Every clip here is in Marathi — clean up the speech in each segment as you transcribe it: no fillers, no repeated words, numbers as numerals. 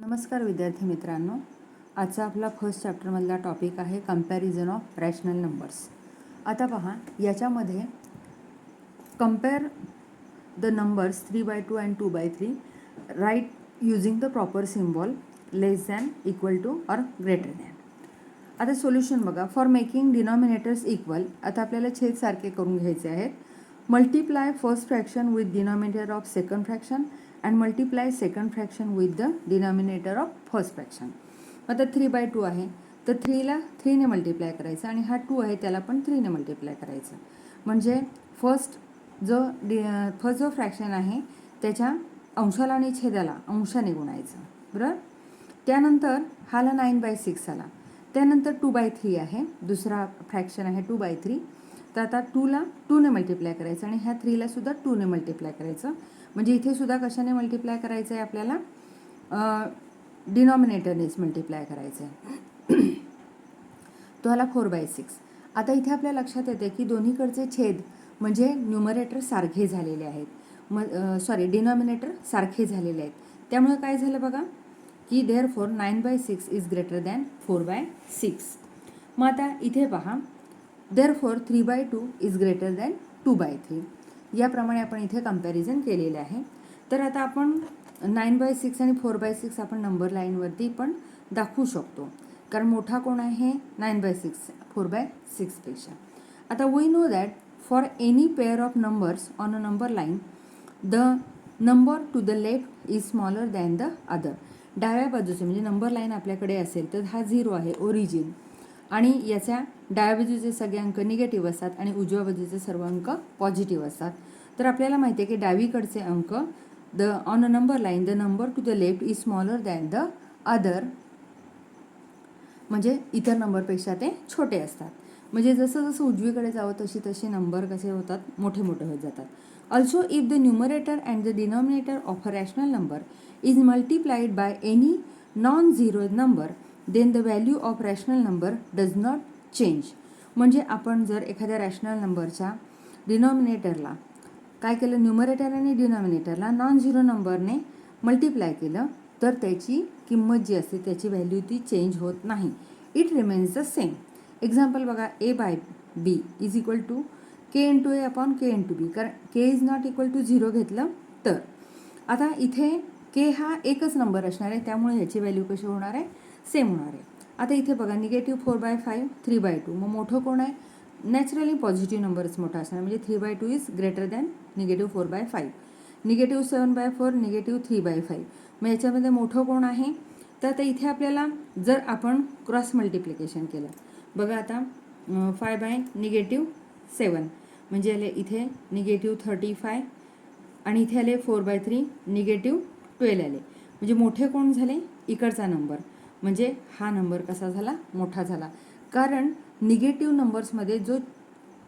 नमस्कार विद्यार्थी मित्रांनो, आजचा आपला फर्स्ट चॅप्टरमधला टॉपिक आहे कंपॅरिझन ऑफ रॅशनल नंबर्स. आता पहा, याच्यामध्ये compare the numbers 3/2 and 2/3, write using the proper symbol less than, equal to or greater than. आता सोल्युशन बघा. फॉर मेकिंग डिनॉमिनेटर्स इक्वल, आता आपल्याला छेद सारखे करून घ्यायचे आहेत. Multiply first fraction with denominator of second fraction and multiply second fraction with the denominator of first fraction. आता 3/2 आहे, तर 3ला 3ने मल्टिप्लाय करायचं आणि हा 2 आहे त्याला पण 3ने मल्टिप्लाय करायचं. म्हणजे फर्स्ट जो फ्रॅक्शन आहे त्याच्या अंशाला आणि छेदाला अंशाने गुणायचं, बरोबर. त्यानंतर हाला 9/6 आला. त्यानंतर 2/3 आहे, दुसरा फ्रॅक्शन आहे 2/3. तर आता 2ला 2ने मल्टिप्लाय करायचं आणि ह्या 3ला सुद्धा 2ने मल्टिप्लाय करायचं. म्हणजे इथे सुद्धा कशाने मल्टिप्लाय करायचं आहे आपल्याला? डिनॉमिनेटरनेच मल्टिप्लाय करायचं आहे. तो आला 4/6. आता इथे आपल्या लक्षात येते की दोन्हीकडचे छेद म्हणजे न्यूमरेटर सारखे झालेले आहेत, डिनॉमिनेटर सारखे झालेले आहेत. त्यामुळे काय झालं बघा की देअरफॉर 9/6 इज ग्रेटर दॅन 4/6. मग आता इथे पहा, देअरफॉर 3/2 इज ग्रेटर दॅन 2/3. याप्रमाणे आपण इथे कंपॅरिझन केलेले आहे. तर आता आपण 9/6 आणि 4/6 आपण नंबर लाईनवरती पण दाखवू शकतो, कारण मोठा कोण आहे? 9/6 4/6 पेक्षा. आता we know that for any pair of numbers on a number line the number to the left is smaller than the other. डाव्या बाजूचे म्हणजे नंबर लाईन आपल्याकडे असेल तर हा 0 आहे ओरिजिन, आणि याच्या डाव्या बाजूचे सगळे अंक निगेटिव्ह असतात आणि उजव्या बाजूचे सर्व अंक पॉझिटिव्ह असतात. तर आपल्याला माहिती आहे की डावीकडचे अंक on a number line the number to the left is smaller than the other, म्हणजे इतर नंबरपेक्षा ते छोटे असतात. म्हणजे जसं जसं उजवीकडे जावं तशी तशी नंबर कसे होतात? मोठे मोठे होत जातात. Also if the numerator and the denominator of a rational number is multiplied by any non zero number then the value of rational number does not change. म्हणजे आपण जर एखाद्या रॅशनल नंबरच्या डिनॉमिनेटरला काय केलं, न्यूमरेटर आणि डिनॉमिनेटरला नॉन झिरो नंबरने मल्टिप्लाय केलं, तर त्याची किंमत जी असते त्याची व्हॅल्यू ती चेंज होत नाही. It remains the same. Example बघा, A/B is equal to K × A upon K × B. कारण K is not equal to 0 घेतलं तर. आता इथे K हा एकच नंबर असणार आहे, त्यामुळे ह्याची व्हॅल्यू कशी होणार आहे? सेम होणार आहे. आता इथे बघा, -4/5 3/2. मग मोठं कोण आहे? नॅचरली पॉझिटिव्ह नंबरच मोठा असणार, म्हणजे 3/2 इज ग्रेटर दॅन -4/5. -7/4 -3/5. मग याच्यामध्ये मोठं कोण आहे? तर आता इथे आपल्याला जर आपण क्रॉस मल्टिप्लिकेशन केलं, बघा आता 5/-7 म्हणजे आले इथे -35 आणि इथे आले 4/3 -12 आले. म्हणजे मोठे कोण झाले? इकडचा नंबर. म्हणजे हा नंबर कसा झाला? मोठा झाला. कारण निगेटिव्ह नंबर्समध्ये जो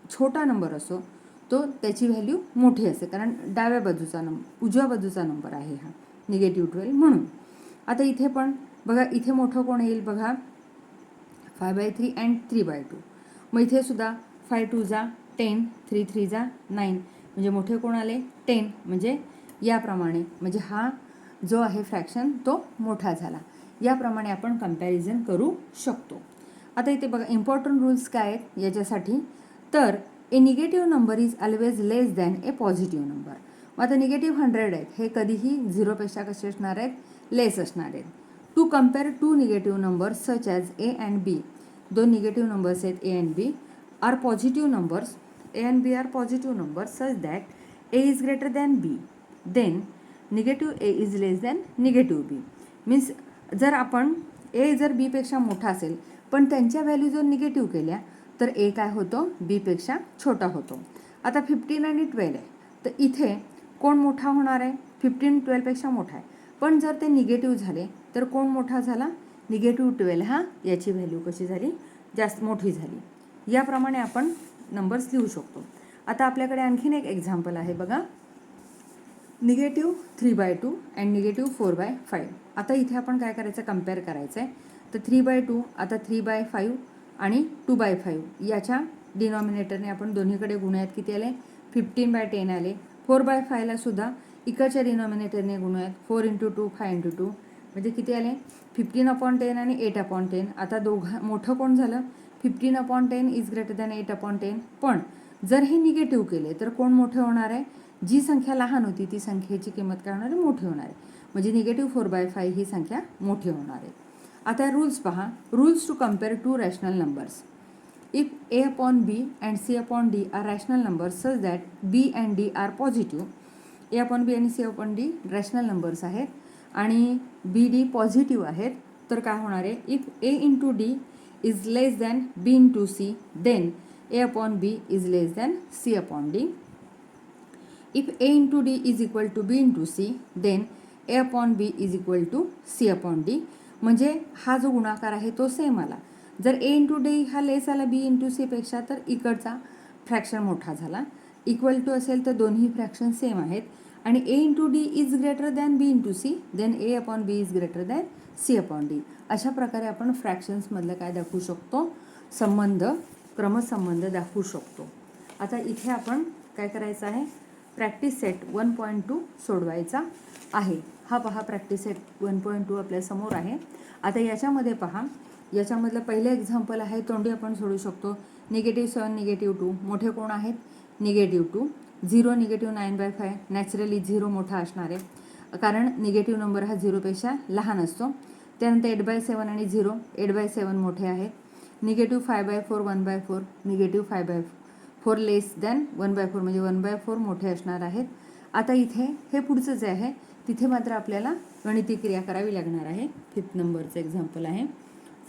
छोटा नंबर असतो तो त्याची व्हॅल्यू मोठी असते, कारण डाव्या बाजूचा उजव्या बाजूचा नंबर आहे हा -12 म्हणून. आता इथे पण बघा, इथे मोठं कोण येईल? बघा 5/3 अँड 3/2. मग इथे सुद्धा 5 2 10, 3 3 9. म्हणजे मोठे कोण आले? 10. म्हणजे याप्रमाणे, म्हणजे हा जो आहे फ्रॅक्शन तो मोठा झाला. याप्रमाणे आपण कंपॅरिझन करू शकतो. आता इथे बघा, इम्पॉर्टंट रूल्स काय आहेत याच्यासाठी? तर A negative number is always less than A positive number. मग आता -100 आहेत, हे कधीही 0पेक्षा कसे असणार आहेत? लेस असणार आहेत. To compare two negative numbers such as A and B. दोन निगेटिव्ह नंबर्स आहेत A and B are positive numbers. A and B are positive numbers such that A is greater than B. Then negative A is less than negative B. Means जर आपण A जर B पेक्षा मोठा असेल पण त्यांच्या व्हॅल्यू जर निगेटिव्ह केल्या तर A काय होतो? B पेक्षा छोटा होतो. आता 15 आणि 12 आहे, तर इथे कोण मोठा होणार आहे? 15 12पेक्षा मोठा आहे. पण जर ते निगेटिव्ह झाले तर कोण मोठा झाला? -12 हा याची व्हॅल्यू कशी झाली? जास्त मोठी झाली. याप्रमाणे आपण नंबर्स लिहू शकतो. आता आपल्याकडे आणखीन एक एक्झाम्पल आहे बघा, -3/2 अँड -4/5. आता इथे आपण काय करायचं? कम्पेअर करायचं आहे. तर 3/2 आता 3/5 आणि 2/5 याच्या डिनॉमिनेटरने आपण दोन्हीकडे गुणूयात. किती आले? 15/10 आले. 4/5ला सुद्धा इकडच्या डिनॉमिनेटरने गुणूयात. 4 × 2 5 × 2 म्हणजे किती आले 15/10 आणि 8/10. आता मोठं कोण झालं 15/10 इज ग्रेटर दॅन 8/10. पण जर हे निगेटिव्ह केले तर कोण मोठे होणार आहे, जी संख्या लहान होती ती संख्येची किंमत काय होणार आहे, मोठी होणार आहे. म्हणजे -4/5 ही संख्या मोठी होणार आहे. आता रूल्स पहा. Rules to compare two rational numbers. If a/b and c/d are rational numbers such that b and d are positive, a/b आणि c/d रॅशनल नंबर्स आहेत आणि बी डी पॉझिटिव्ह आहेत, तर काय होणार आहे, if a into D is less than b into C then a/b is less than c/d. If a into D is equal to b into C then a/b is equal to c/d. म्हणजे हा जो गुणाकार आहे तो सेम आला. जर a इंटू डी हा लेस आला b इंटू सी पेक्षा तर इकडचा फ्रॅक्शन मोठा झाला. इक्वल टू असेल तर दोन्ही फ्रॅक्शन सेम आहेत. आणि a into D is greater than b into C then a/b is greater than c/d. अशा प्रकारे आपण फ्रॅक्शन्समधलं काय दाखवू शकतो, संबंध, क्रमसंबंध दाखवू शकतो. आता इथे आपण काय करायचं आहे, प्रॅक्टिस सेट 1.2 सोडवायचा आहे. हा पहा प्रॅक्टिस सेट 1.2 आपल्यासमोर आहे. आता याच्यामध्ये पहा, याच्यामधलं पहिलं एक्झाम्पल आहे तोंडी आपण सोडू शकतो. -7, -2 मोठे कोण आहेत, -2. 0, -9/5 नॅचरली 0 मोठा असणार आहे कारण निगेटिव्ह नंबर हा 0पेक्षा लहान असतो. त्यानंतर 8/7 आणि 0, 8/7 मोठे आहेत. -5/4, 1/4 -5/4 लेस दॅन 1/4 म्हणजे 1/4 मोठे असणार आहेत. आता इथे हे पुढचं जे आहे तिथे मात्र आपल्याला गणिती क्रिया करावी लागणार आहे. 5th नंबरचं एक्झाम्पल आहे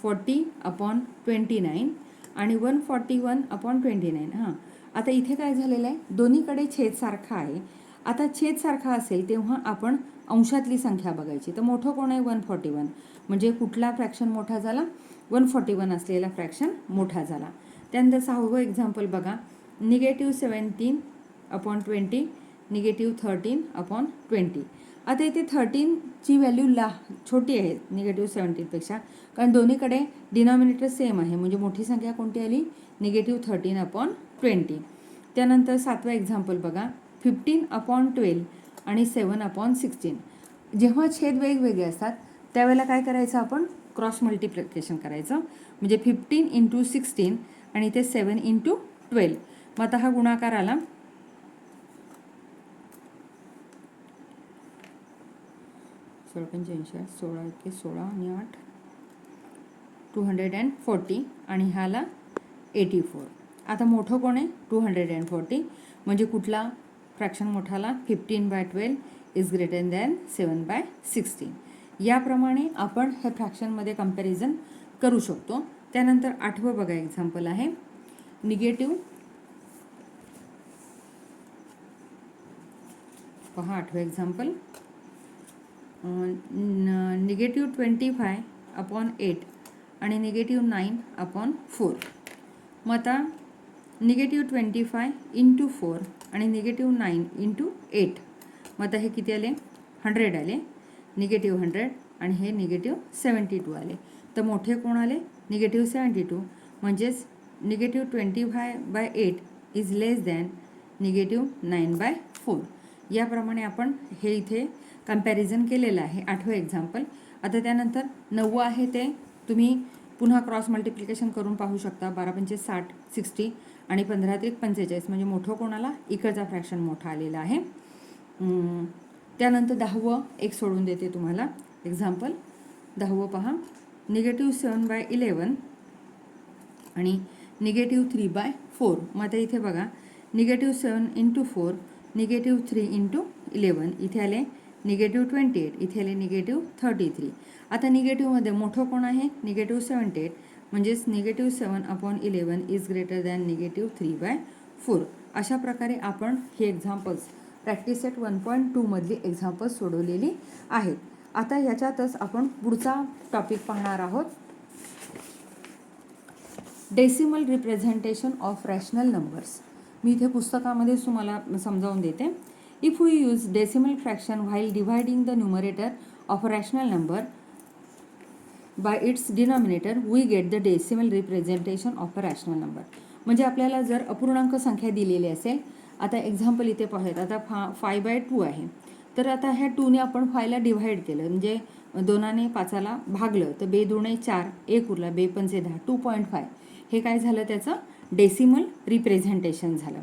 40/29 आणि 141/29. हां, आता इथे काय झालेलं आहे, दोन्हीकडे छेद सारखा आहे. आता छेद सारखा असेल तेव्हा आपण अंशातली संख्या बघायची. तर मोठं कोण आहे 141, म्हणजे कुठला फ्रॅक्शन मोठा झाला, 141 असलेला फ्रॅक्शन मोठा झाला. त्यानंतर 6वं एक्झाम्पल बघा, -17/20 -13/20. आता इथे 13ची व्हॅल्यू छोटी आहे -17पेक्षा, कारण दोन्हीकडे डिनॉमिनेटर सेम आहे. म्हणजे मोठी संख्या कोणती आली, -13/20. त्यानंतर 7वं एक्झाम्पल बघा, 15/12 आणि 7/16. जेव्हा छेद वेगवेगळे असतात त्यावेळेला काय करायचं, आपण क्रॉस मल्टिप्लिकेशन करायचं. म्हणजे 15 × 16 आणि इथे 7 × 12. मग आता हा गुणाकार आला 16 16 आणि 8 240 आणि ह्याला 84. आता मोठं कोण आहे 240, म्हणजे कुठला फ्रॅक्शन मोठाला 15/12 इज ग्रेटर दॅन 7/16. याप्रमाणे आपण हे फ्रॅक्शनमध्ये कंपॅरिझन करू शकतो. त्यानंतर 8वं बघा एक्झाम्पल आहे, पहा 8वं एक्झाम्पल, -25/8 आणि -9/4. मग आता -25 × 4 आणि -9 × 8. मग आता हे किती आले, 100 आले, -100 आणि हे -72 आले. तर मोठे कोण आले, -72. म्हणजेच -25/8 इज लेस दॅन -9/4. याप्रमाणे आपण हे इथे कंपॅरिझन केलेलं आहे 8वं एक्झाम्पल. आता त्यानंतर 9वं आहे ते तुम्ही पुन्हा क्रॉस मल्टिप्लिकेशन करून पाहू शकता. 12×5 = 60 60 आणि 15×3 = 45. म्हणजे मोठं कोणाला, इकडचा फ्रॅक्शन मोठा आलेला आहे. त्यानंतर 10वं एक सोडून देते तुम्हाला एक्झाम्पल. 10वं पहा, -7/11 आणि -3/4. मग आता इथे बघा, -7 × 4 -3 × 11. इथे आले -28, इथे आले -33. आता निगेटिव्हमध्ये मोठं कोण आहे, -78. म्हणजेच -7/11 इज ग्रेटर दॅन -3/4. अशा प्रकारे आपण हे एक्झाम्पल्स प्रॅक्टिस सेट 1.2 मधली एक्झाम्पल्स सोडवलेली आहेत. आता ह्याच्यातच आपण पुढचा टॉपिक पाहणार आहोत, decimal representation of rational numbers. मी इथे पुस्तकामध्ये तुम्हाला समजावून देते. If we use decimal fraction while dividing the numerator of a rational number by its denominator we get the decimal representation of a rational number. म्हणजे आपल्याला जर अपूर्णांक संख्या दिलेली असेल, आता एक्झाम्पल इथे पाहूयात. आता 5/2 आहे, तर आता ह्या 2ने आपण 5ला डिव्हाइड केलं, म्हणजे 2ने 5ला भागलं तर 2 दुणे 4, 1 उरला, 2 पंचे 10, 2.5 हे काय झालं, त्याचं डेसिमल रिप्रेझेंटेशन झालं.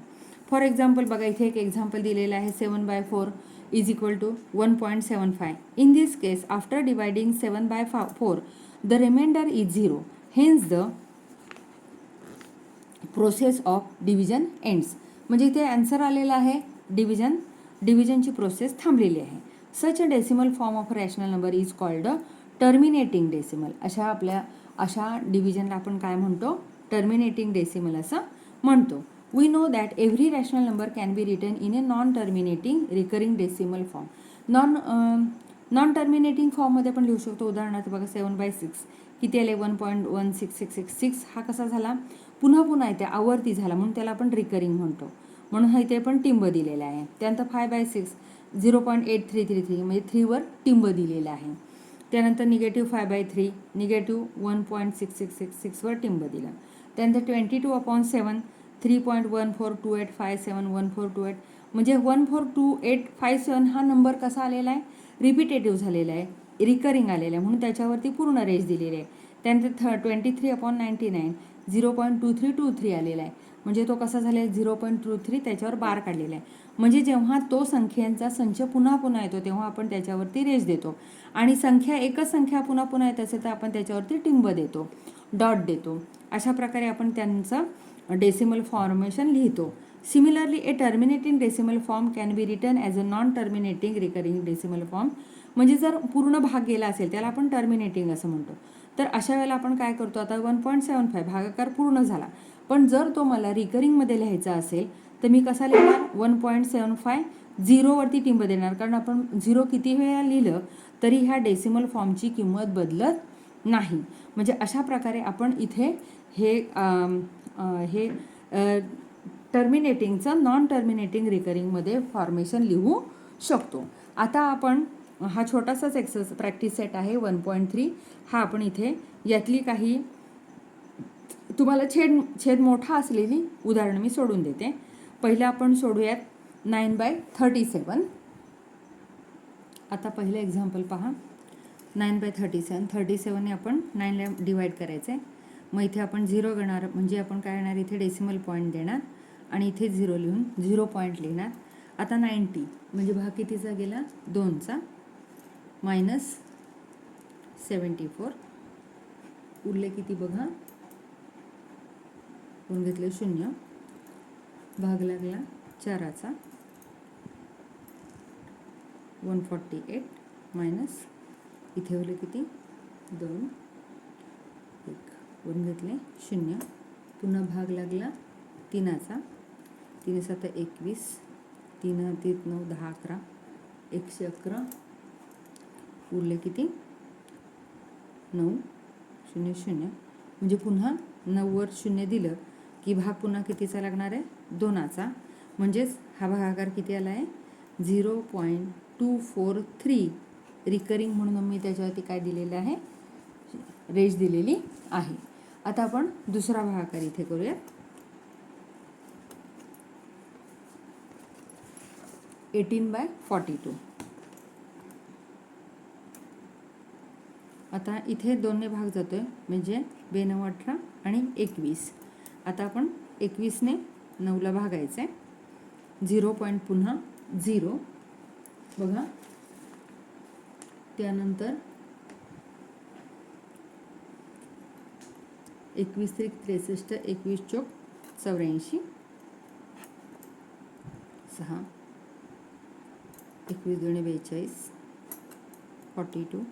फॉर एक्झाम्पल बघा, इथे एक एक्झाम्पल दिलेलं आहे, 7/4 is equal to 1.75. In this case after dividing 7/4 the remainder is 0. Hence the process of division ends. म्हणजे इथे आन्सर आलेला आहे, डिव्हिजनची प्रोसेस थांबलेली आहे. Such a decimal form of rational number is called a terminating decimal. अशा डिव्हिजनला आपण काय म्हणतो, टर्मिनेटिंग डेसिमल असं म्हणतो. We know that every rational number can be written in a non terminating recurring decimal form. Non terminating फॉर्ममध्ये आपण लिहू शकतो. उदाहरणार्थ बघा, 7/6 किती आले, 1.16666. हा कसा झाला, पुन्हा पुन्हा येते, आवर्ती झाला, म्हणून त्याला आपण रिकरिंग म्हणतो, म्हणून हा इथे पण टिंब दिलेला आहे. त्यानंतर 5/6 0.8333 म्हणजे 3वर टिंब दिलेला आहे. त्यानंतर -5/3 -1.6666वर टिंब दिला. त्यानंतर 22/7 3.1428571428 म्हणजे 142857 हा नंबर कसा आलेला आहे, रिपिटेटिव्ह झालेला आहे, रिकरिंग आलेला आहे, म्हणून त्याच्यावरती पूर्ण रेंज दिलेली आहे. त्यानंतर 23/99 0.2323 आलेला आहे, म्हणजे तो कसा झाला आहे, 0.23 त्याच्यावर बार काढलेला आहे. म्हणजे जेव्हा तो संख्यांचा संच पुन्हा पुन्हा येतो तेव्हा आपण त्याच्यावरती रेष देतो, आणि एकच संख्या पुन्हा पुन्हा येत असेल तर आपण त्याच्यावरती टिंब देतो, डॉट देतो. अशा प्रकारे आपण त्यांचं डेसिमल फॉर्मेशन लिहितो. Similarly A terminating decimal form can be written as a non terminating recurring decimal form. म्हणजे जर पूर्ण भाग गेला असेल त्याला आपण टर्मिनेटिंग असं म्हणतो. तर अशा वेळेला आपण काय करतो, आता 1.75 भागाकार पूर्ण झाला, पण जर तो मला रिकरिंगमध्ये लिहायचा असेल तर मी कसा लिहिणार, 1.75 0वरती टिंब देणार, कारण आपण 0 किती वेळा लिहिलं तरी ह्या डेसिमल फॉर्मची किंमत बदलत नाही. म्हणजे अशा प्रकारे आपण इथे हे टर्मिनेटिंगचं नॉन टर्मिनेटिंग रिकरिंगमध्ये फॉर्मेशन लिहू शकतो. आता आपण हा छोटासाच प्रॅक्टिस सेट आहे 1.3. हा आपण इथे यातली काही तुम्हाला छेद मोठा असलेली उदाहरण मी सोडून देते. पहिलं आपण सोडूयात 9/37. आता पहिलं एक्झाम्पल पहा, 9/37. 37ने आपण 9ला डिवाइड करायचं आहे, मग इथे आपण 0 घेणार, म्हणजे आपण काय येणार, इथे डेसिमल पॉईंट देणार आणि इथे 0 लिहून 0 पॉईंट लिहिणार. आता 90 म्हणजे भाग कितीचा गेला, 2चा, -74 उरले किती बघा, कोण घेतले 0, भाग लागला 4चा, 148 मायनस इथे उरले किती 2, 1 वरून घेतले 0, पुन्हा भाग लागला 3चा, 3 7 21, 3 3 9 10 11, 111 उरले किती 9 0 0, म्हणजे पुन्हा 9वर 0 दिलं की भाग पुन्हा कितीचा लागणार आहे, 2चा, म्हणजेच हा भागाकार किती आला आहे, 0.243 रिकरिंग म्हणून मी त्याच्यावरती काय दिलेलं आहे, रेष दिलेली आहे. आता आपण दुसरा भागाकार इथे करूयात. 18/42. आता इथे 2ने भाग जातोय, म्हणजे 2 9 18 आणि 21. आता आपण 21ने 9ला भागायचं आहे, 0 पॉईंट पुन्हा 0 बघा, त्यानंतर 21 3 63, 21 चौक 84, 6 21 2 42, 42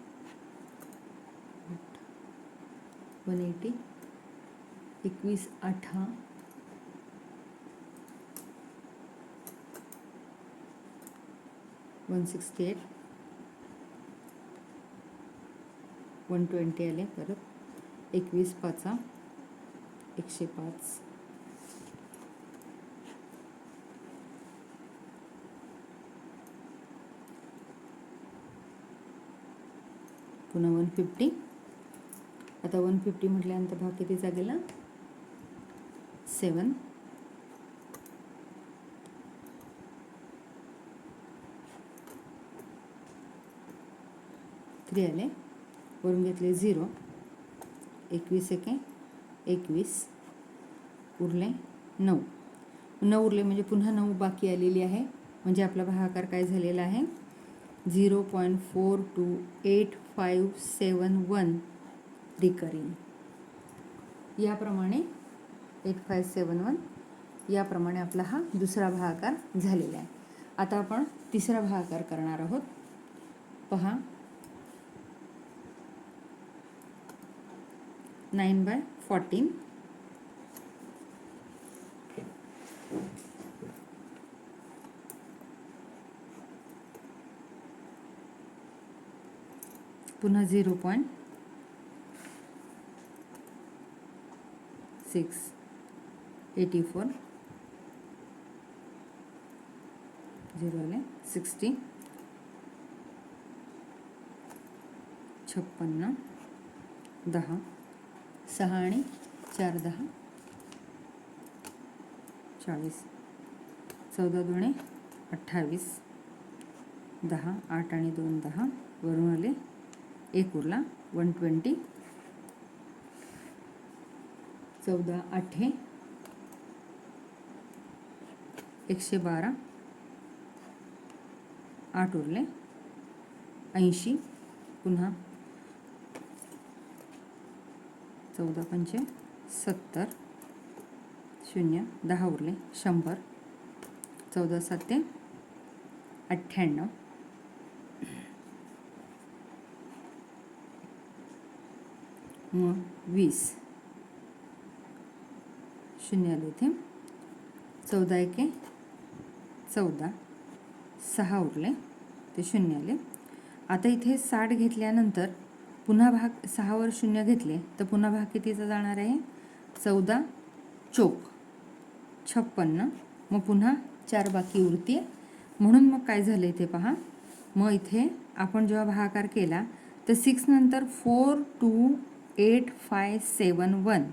180, 21 8 168, 120 आले, परत 21 5 105, पुन्हा 150. आता 150 म्हटल्यानंतर भाग कितीचा गेला, 7, 3 आले, वरून घेतले 0, 21 एके 21, उरले 9. 9 उरले म्हणजे पुन्हा 9 बाकी आलेली आहे, म्हणजे आपला भागाकार काय झालेला आहे 0.428571 रिकरिंग. याप्रमाणे 8571 याप्रमाणे आपला हा दुसरा भागाकार झालेला आहे. आता आपण तिसरा भागाकार करणार आहोत. पहा 9/14 पुन्हा 0.684 0 आले 60 56 10 6 आणि 4 10 40 14 2 28 10 8 आणि 2 10 वरून आले 1 उरला 120 14 8 112 8 उरले 80 पुन्हा 14 5 70 0 10 उरले 100 14 7 98 मग 20 0 आले इथे 14 1 14 6 उरले ते 0 आले. आता इथे 60 घेतल्यानंतर पुन्हा भाग 6 वर 0 घेतले तर पुन्हा भाग कितीचा जाणार आहे 14 चोक 56. मग पुन्हा 4 बाकी उरते, म्हणून मग काय झालं इथे पहा. मग इथे आपण जेव्हा भागाकार केला तर 6 नंतर 42851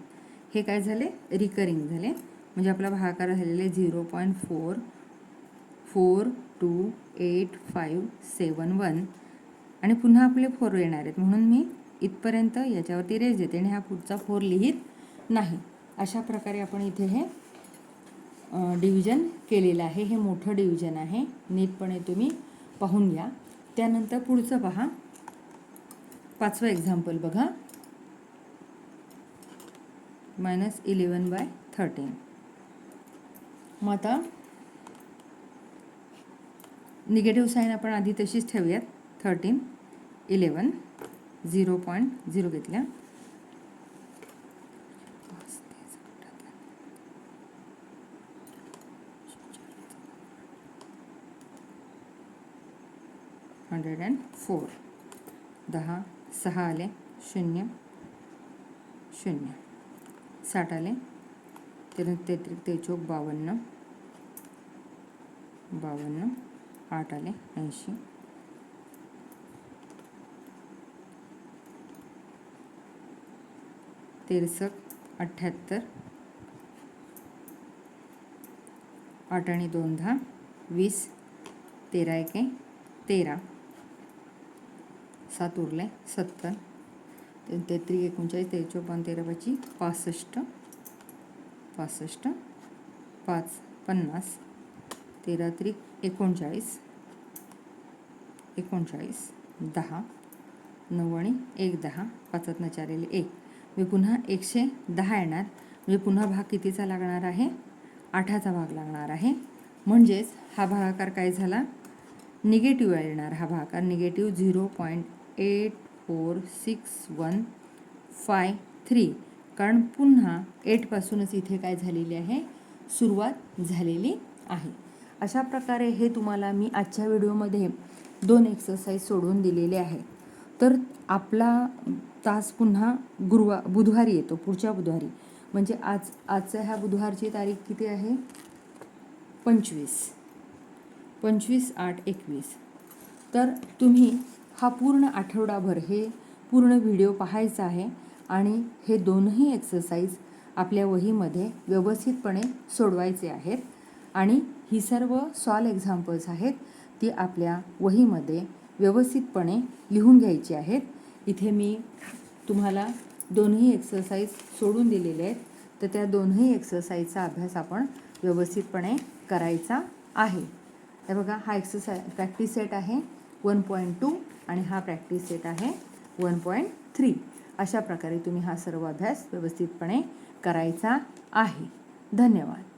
हे काय झाले रिकरिंग झाले, म्हणजे आपला भागाकार झालेले 0.442851 आणि पुन्हा आपले 4 येणार आहेत, म्हणून मी इथपर्यंत याच्यावरती रेज देते आणि हा पुढचा 4 लिहित नाही. अशा प्रकारे आपण इथे हे डिव्हिजन केलेलं आहे. हे मोठं डिव्हिजन आहे, नीटपणे तुम्ही पाहून घ्या. त्यानंतर पुढचं पहा 5वं एक्झाम्पल बघा -11/13. मग आता निगेटिव्ह साईन आपण आधी तशीच ठेवूयात. 13 11 0.0 घेतल्या 104 10 6 आले 0 0 60 आले 33 53 52 52 8 आले 80 63 78 8 आणि 2 10 20 13 1 13 7 उरले 70 33 39 53 13 5 65 65 5 50 13 3 39 39 10 9 आणि 1 10 5 4 1 मी पुन्हा 110 येणार, म्हणजे पुन्हा भाग कितीचा लागणार आहे 8चा भाग लागणार आहे, म्हणजेच हा भागाकार काय झाला निगेटिव्ह येणार. हा भागाकार निगेटिव्ह 0.84615 कारण पुन्हा 8 पासूनच इथे काय झालेली आहे सुरुवात झालेली आहे. अशा प्रकारे हे तुम्हाला मी आजच्या व्हिडिओमध्ये 2 एक्सरसाइज सोडवून दिलेले आहे. तर आपला तास पुन्हा बुधवारी येतो, पुढच्या बुधवारी, म्हणजे आजच्या ह्या बुधवारची तारीख किती आहे 25/8/21. तर तुम्ही हा पूर्ण आठवडाभर हे पूर्ण व्हिडिओ पाहायचा आहे आणि हे दोनही एक्सरसाइज आपल्या वहीमध्ये व्यवस्थितपणे सोडवायचे आहेत. आणि ही सर्व सॉल्व एक्झाम्पल्स आहेत ती आपल्या वहीमध्ये व्यवस्थितपणे लिहून घ्यायची आहेत. इथे मी तुम्हाला दोन्ही एक्सरसाइज सोडून दिलेले आहेत, तर त्या दोन्ही एक्सरसाइजचा अभ्यास आपण व्यवस्थितपणे करायचा आहे. हे बघा, हा प्रॅक्टिस सेट आहे 1.2 आणि हा प्रॅक्टिस सेट आहे 1.3. अशा प्रकारे तुम्ही हा सर्व अभ्यास व्यवस्थितपणे करायचा आहे. धन्यवाद.